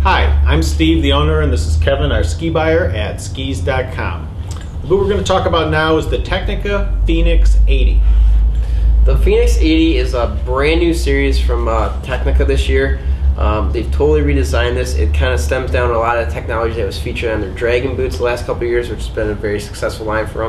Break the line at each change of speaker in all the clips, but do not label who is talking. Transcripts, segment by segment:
Hi, I'm Steve, the owner, and this is Kevin, our ski buyer at skis.com. The boot we're going to talk about now is the Tecnica Phoenix 80.
The Phoenix 80 is a brand new series from Tecnica this year. They've totally redesigned this. It kind of stems down a lot of technology that was featured on their Dragon boots the last couple of years, which has been a very successful line for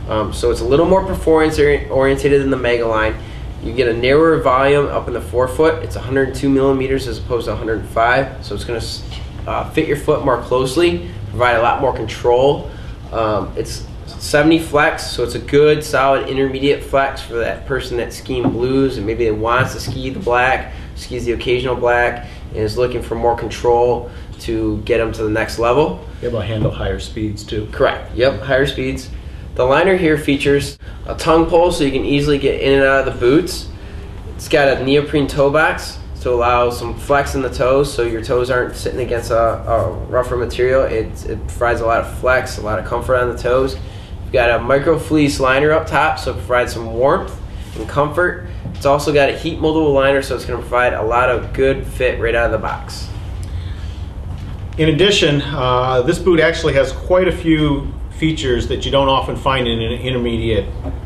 them. So it's a little more performance oriented than the Mega line. You get a narrower volume up in the forefoot. It's 102 millimeters as opposed to 105, so it's going to fit your foot more closely, provide a lot more control. It's 70 flex, so it's a good, solid, intermediate flex for that person that's skiing blues and maybe wants to ski the black, skis the occasional black, and is looking for more control to get them to the next level.
Be able to handle higher speeds too.
Correct. Yep, higher speeds. The liner here features a tongue pull so you can easily get in and out of the boots. It's got a neoprene toe box to allow some flex in the toes so your toes aren't sitting against a rougher material. It provides a lot of flex, a lot of comfort on the toes. You've got a micro fleece liner up top so it provides some warmth and comfort. It's also got a heat moldable liner so it's going to provide a lot of good fit right out of the box.
In addition, this boot actually has quite a few features that you don't often find in an intermediate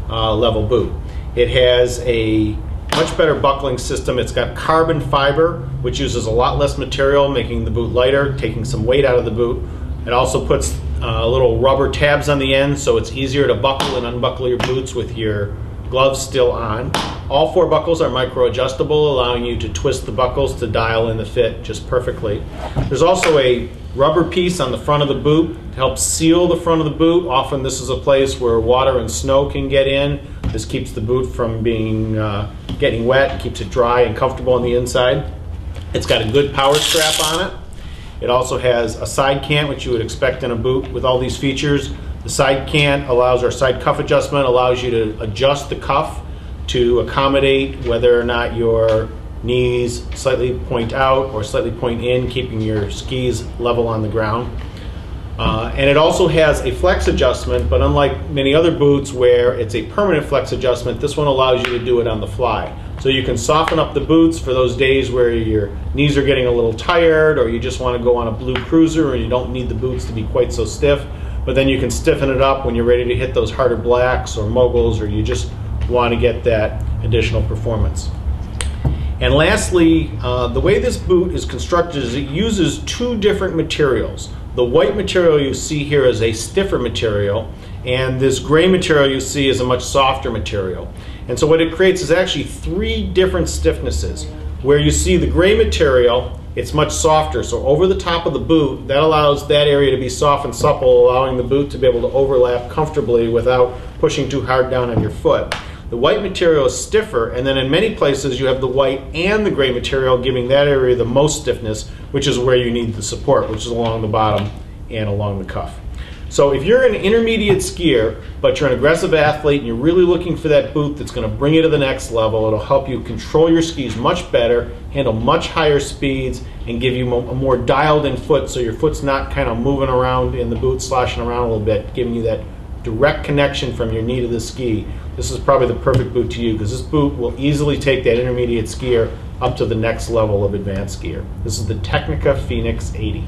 level boot. It has a much better buckling system. It's got carbon fiber, which uses a lot less material, making the boot lighter, taking some weight out of the boot. It also puts little rubber tabs on the end, so it's easier to buckle and unbuckle your boots with your gloves still on. All four buckles are micro adjustable, allowing you to twist the buckles to dial in the fit just perfectly. There's also a rubber piece on the front of the boot to help seal the front of the boot. Often this is a place where water and snow can get in. This keeps the boot from being getting wet, keeps it dry and comfortable on the inside. It's got a good power strap on it. It also has a side cant, which you would expect in a boot with all these features. The side cant allows, or side cuff adjustment allows you to adjust the cuff to accommodate whether or not your knees slightly point out or slightly point in, keeping your skis level on the ground. And it also has a flex adjustment, but unlike many other boots where it's a permanent flex adjustment, this one allows you to do it on the fly. So you can soften up the boots for those days where your knees are getting a little tired, or you just want to go on a blue cruiser and you don't need the boots to be quite so stiff. But then you can stiffen it up when you're ready to hit those harder blacks or moguls, or you just want to get that additional performance. And lastly, the way this boot is constructed is it uses two different materials. The white material you see here is a stiffer material, and this gray material you see is a much softer material. And so what it creates is actually three different stiffnesses. Where you see the gray material, it's much softer, so over the top of the boot, that allows that area to be soft and supple, allowing the boot to be able to overlap comfortably without pushing too hard down on your foot. The white material is stiffer, and then in many places you have the white and the gray material giving that area the most stiffness, which is where you need the support, which is along the bottom and along the cuff. So if you're an intermediate skier, but you're an aggressive athlete and you're really looking for that boot that's going to bring you to the next level, it'll help you control your skis much better, handle much higher speeds, and give you a more dialed in foot so your foot's not kind of moving around in the boot, sloshing around a little bit, giving you that direct connection from your knee to the ski. This is probably the perfect boot to you because this boot will easily take that intermediate skier up to the next level of advanced skier. This is the Tecnica Phoenix 80.